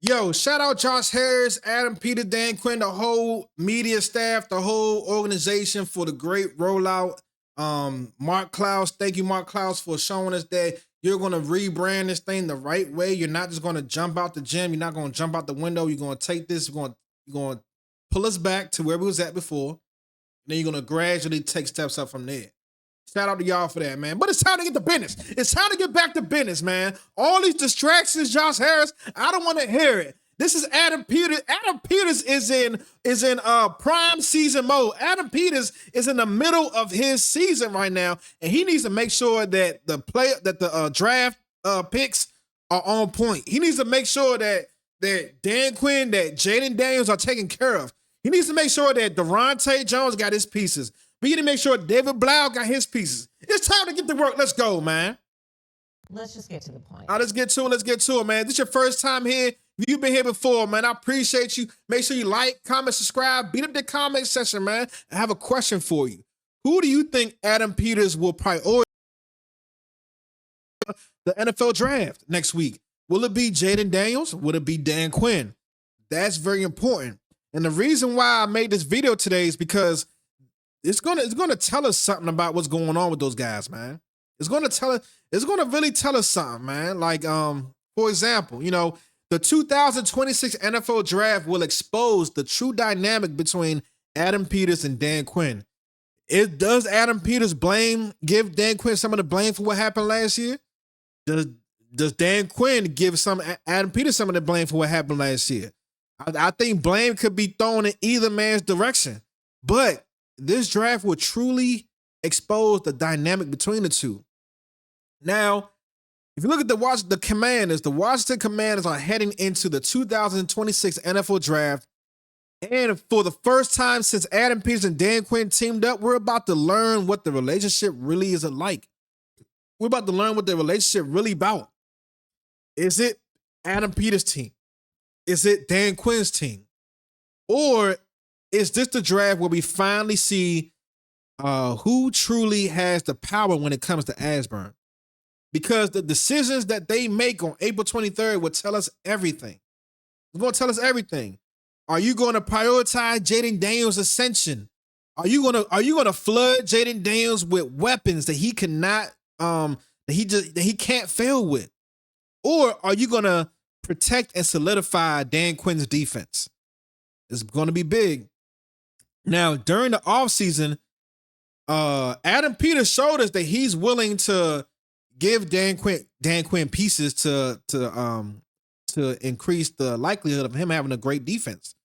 Yo, shout out Josh Harris, Adam Peters Dan Quinn, the whole media staff, the whole organization for the great rollout. Mark Klaus, thank you, Mark Klaus, for showing us that you're going to rebrand this thing the right way. You're not just going to jump out the gym. You're not going to jump out the window. You're going to take this. You're going to pull us back to where we was at before. Then you're going to gradually take steps up from there. Shout out to y'all for that, man. But it's time to get to business. It's time to get back to business, man. All these distractions, Josh Harris, I don't want to hear it. This is Adam Peters. Adam Peters is in prime season mode. Adam Peters is in the middle of his season right now, and he needs to make sure that the draft picks are on point. He needs to make sure that Dan Quinn, that Jayden Daniels are taken care of. He needs to make sure that Durante Jones got his pieces. We need to make sure David Blau got his pieces. It's time to get to work. Let's go, man. Let's just get to the point. All right, let's get to it, man. This is your first time here. If you've been here before, man, I appreciate you. Make sure you like, comment, subscribe, beat up the comment section, man. I have a question for you. Who do you think Adam Peters will prioritize the NFL draft next week? Will it be Jayden Daniels? Will it be Dan Quinn? That's very important. And the reason why I made this video today is because it's gonna tell us something about what's going on with those guys, man. It's gonna really tell us something, man. Like, for example, the 2026 NFL draft will expose the true dynamic between Adam Peters and Dan Quinn. Does Adam Peters give Dan Quinn some of the blame for what happened last year? Does Dan Quinn give Adam Peters some of the blame for what happened last year? I think blame could be thrown in either man's direction, but this draft will truly expose the dynamic between the two. Now, if you look at the Washington Commanders are heading into the 2026 NFL draft. And for the first time since Adam Peters and Dan Quinn teamed up, we're about to learn what the relationship really is like. We're about to learn what the relationship really about. Is it Adam Peters' team? Is it Dan Quinn's team? Or is this the draft where we finally see who truly has the power when it comes to Ashburn? Because the decisions that they make on April 23rd will tell us everything. It's going to tell us everything. Are you going to prioritize Jayden Daniels' ascension? Are you going to flood Jayden Daniels with weapons that he cannot that he can't fail with? Or are you going to protect and solidify Dan Quinn's defense? It's going to be big. Now, during the offseason, Adam Peters showed us that he's willing to give Dan Quinn pieces to increase the likelihood of him having a great defense.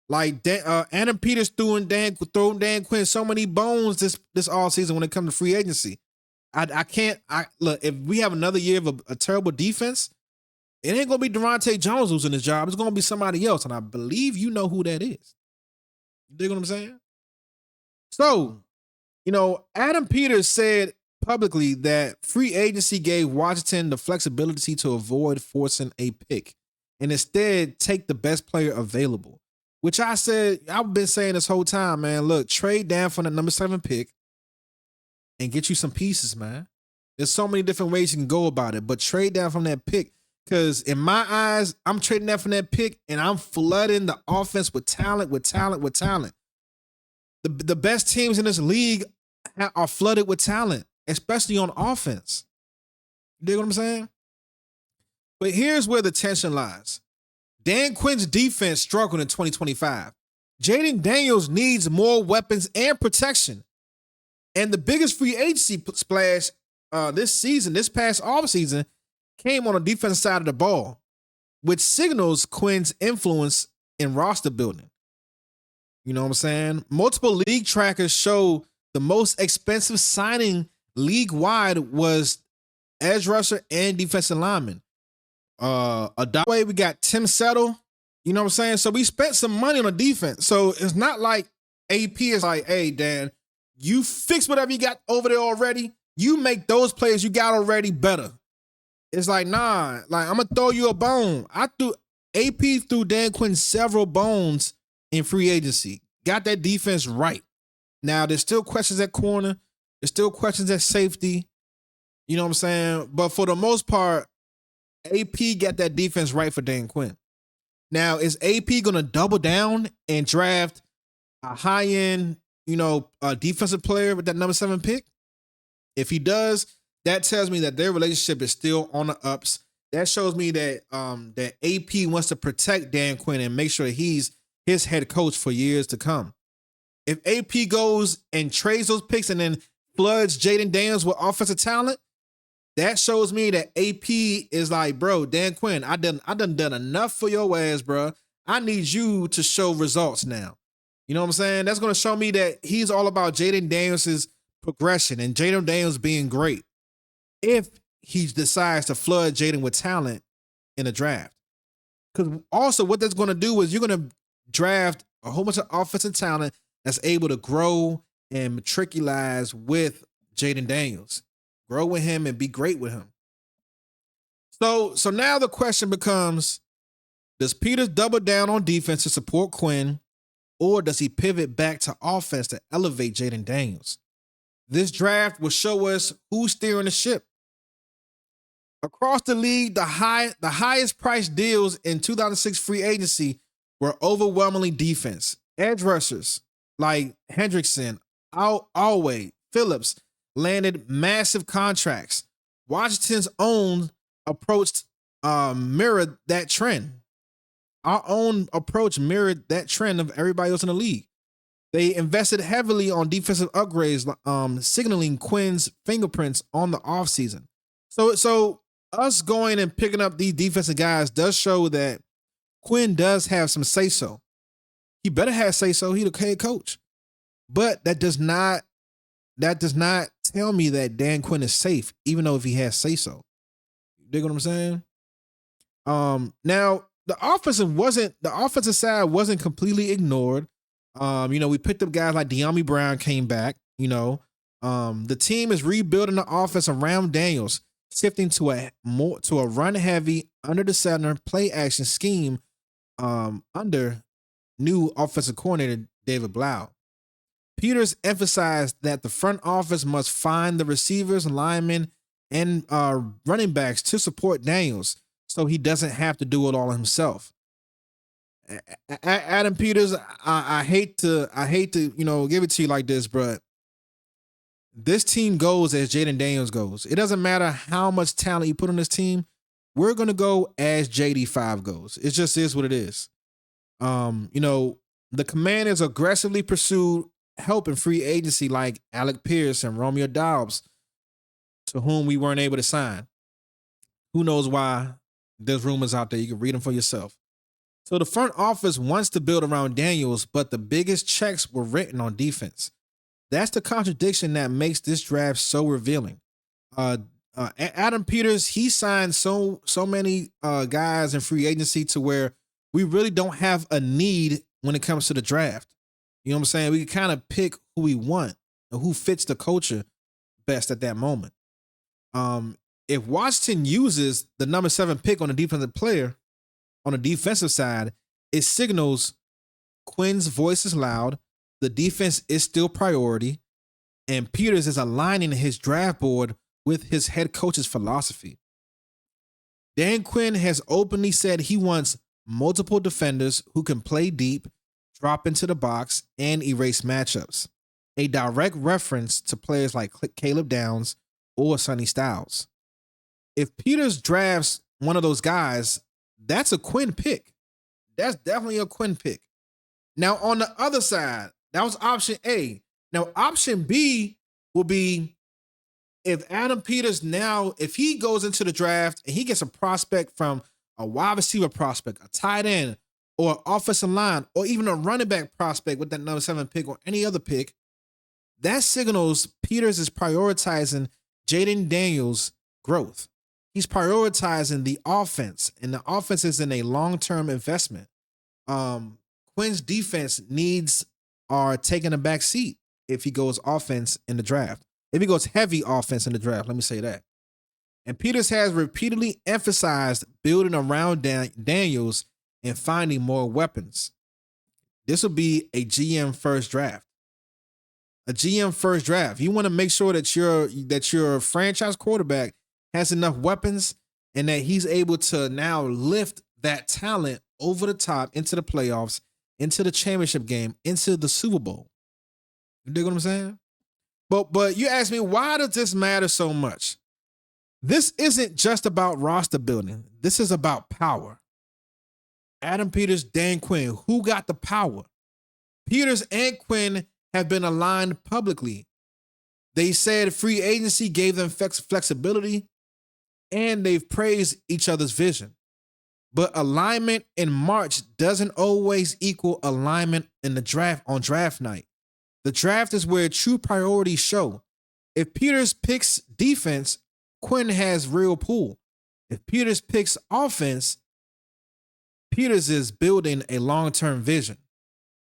Like Adam Peters throwing Dan Quinn so many bones this offseason when it comes to free agency. Look, if we have another year of a terrible defense, it ain't gonna be Durante Jones losing his job. It's gonna be somebody else, and I believe you know who that is. You dig what I'm saying? So, Adam Peters said publicly that free agency gave Washington the flexibility to avoid forcing a pick and instead take the best player available. Which I've been saying this whole time, man. Look, trade down from the number 7 pick and get you some pieces, man. There's so many different ways you can go about it, but trade down from that pick. Because in my eyes, I'm trading that from that pick and I'm flooding the offense with talent. The best teams in this league are flooded with talent, especially on offense. You dig what I'm saying? But here's where the tension lies. Dan Quinn's defense struggled in 2025. Jayden Daniels needs more weapons and protection. And the biggest free agency splash this past offseason, came on the defensive side of the ball, which signals Quinn's influence in roster building. You know what I'm saying? Multiple league trackers show the most expensive signing league-wide was edge rusher and defensive lineman. Way we got Tim Settle. You know what I'm saying? So we spent some money on the defense. So it's not like AP is like, hey, Dan, you fix whatever you got over there already. You make those players you got already better. It's like, nah, like I'm going to throw you a bone. AP threw Dan Quinn several bones in free agency. Got that defense right. Now, there's still questions at corner. There's still questions at safety. You know what I'm saying? But for the most part, AP got that defense right for Dan Quinn. Now, is AP going to double down and draft a high-end, defensive player with that number 7 pick? If he does, that tells me that their relationship is still on the ups. That shows me that that AP wants to protect Dan Quinn and make sure he's his head coach for years to come. If AP goes and trades those picks and then floods Jayden Daniels with offensive talent, that shows me that AP is like, bro, Dan Quinn, I done enough for your ass, bro. I need you to show results now. You know what I'm saying? That's going to show me that he's all about Jayden Daniels' progression and Jayden Daniels being great. If he decides to flood Jayden with talent in a draft. Because also what that's going to do is you're going to draft a whole bunch of offensive talent that's able to grow and matriculaze with Jayden Daniels. Grow with him and be great with him. So now the question becomes, does Peters double down on defense to support Quinn, or does he pivot back to offense to elevate Jayden Daniels? This draft will show us who's steering the ship. Across the league, the highest priced deals in 2006 free agency were overwhelmingly defense. Edge rushers like Hendrickson, Alway, Phillips landed massive contracts. Washington's own approach mirrored that trend. Our own approach mirrored that trend of everybody else in the league. They invested heavily on defensive upgrades, signaling Quinn's fingerprints on the offseason. So us going and picking up these defensive guys does show that Quinn does have some say-so. He better have say-so. He's the head coach. But that does not tell me that Dan Quinn is safe, even though if he has say-so. You dig what I'm saying? Now the offensive side wasn't completely ignored. We picked up guys like De'Ami Brown came back. The team is rebuilding the offense around Daniels, shifting to a run-heavy, under the center, play-action scheme under new offensive coordinator David Blau. Peters emphasized that the front office must find the receivers, linemen, and running backs to support Daniels, so he doesn't have to do it all himself. Adam Peters, I hate to give it to you like this, but this team goes as Jayden Daniels goes. It doesn't matter how much talent you put on this team. We're going to go as JD5 goes. It just is what it is. The Commanders aggressively pursued help in free agency like Alec Pierce and Romeo Doubs, to whom we weren't able to sign. Who knows why? There's rumors out there. You can read them for yourself. So the front office wants to build around Daniels, but the biggest checks were written on defense. That's the contradiction that makes this draft so revealing. Adam Peters, he signed so many guys in free agency to where we really don't have a need when it comes to the draft. You know what I'm saying? We can kind of pick who we want and who fits the culture best at that moment. If Washington uses the number 7 pick on a defensive player, on the defensive side, it signals Quinn's voice is loud, the defense is still priority, and Peters is aligning his draft board with his head coach's philosophy. Dan Quinn has openly said he wants multiple defenders who can play deep, drop into the box, and erase matchups, a direct reference to players like Caleb Downs or Sonny Styles. If Peters drafts one of those guys, that's a Quinn pick. That's definitely a Quinn pick. Now, on the other side, that was option A. Now, option B will be if Adam Peters if he goes into the draft and he gets a prospect from a wide receiver prospect, a tight end, or an offensive line, or even a running back prospect with that number 7 pick or any other pick, that signals Peters is prioritizing Jayden Daniels' growth. He's prioritizing the offense, and the offense is in a long-term investment. Quinn's defense needs are taking a back seat if he goes offense in the draft. If he goes heavy offense in the draft, let me say that. And Peters has repeatedly emphasized building around Daniels and finding more weapons. This will be a GM first draft. A GM first draft. You want to make sure that your franchise quarterback has enough weapons and that he's able to now lift that talent over the top into the playoffs, into the championship game, into the Super Bowl. You dig what I'm saying? But you ask me, why does this matter so much? This isn't just about roster building. This is about power. Adam Peters, Dan Quinn, who got the power? Peters and Quinn have been aligned publicly. They said free agency gave them flexibility, and they've praised each other's vision. But alignment in March doesn't always equal alignment in the draft on draft night. The draft is where true priorities show. If Peters picks defense, Quinn has real pull. If Peters picks offense, Peters is building a long-term vision.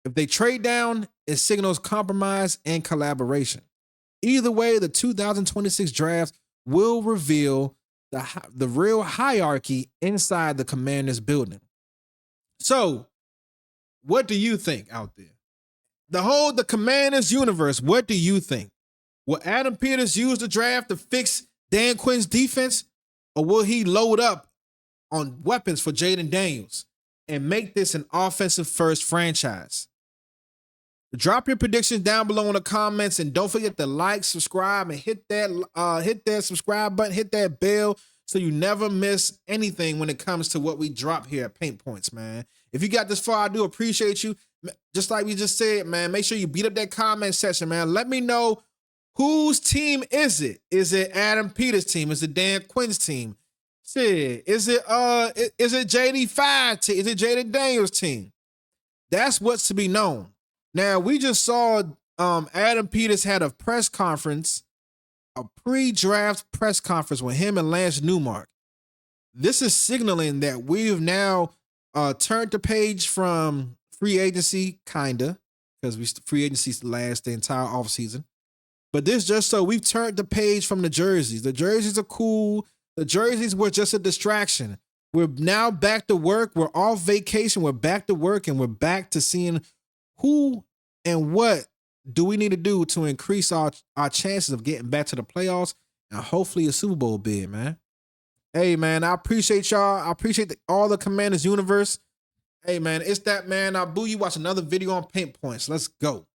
If they trade down, it signals compromise and collaboration. Either way, the 2026 draft will reveal the real hierarchy inside the Commanders building. So, what do you think out there? The Commanders universe, what do you think? Will Adam Peters use the draft to fix Dan Quinn's defense, or will he load up on weapons for Jayden Daniels and make this an offensive first franchise? Drop your predictions down below in the comments, and don't forget to like, subscribe, and hit that subscribe button, hit that bell, so you never miss anything when it comes to what we drop here at Paint Points, man. If you got this far, I do appreciate you. Just like we just said, man, make sure you beat up that comment section, man. Let me know, whose team is it? Is it Adam Peters' team? Is it Dan Quinn's team? Shit. Is it JD5 team? Is it Jayden Daniels' team? That's what's to be known. Now, we just saw Adam Peters had a press conference, a pre-draft press conference with him and Lance Newmark. This is signaling that we've now turned the page from free agency, kinda, because free agency lasts the entire offseason. But this just so we've turned the page from the jerseys. The jerseys are cool. The jerseys were just a distraction. We're now back to work. We're off vacation. We're back to work, and we're back to seeing who and what do we need to do to increase our chances of getting back to the playoffs and hopefully a Super Bowl bid, man. Hey, man, I appreciate y'all. I appreciate all the Commanders universe. Hey, man, it's that man. Abu, you watch another video on Paint Points. Let's go.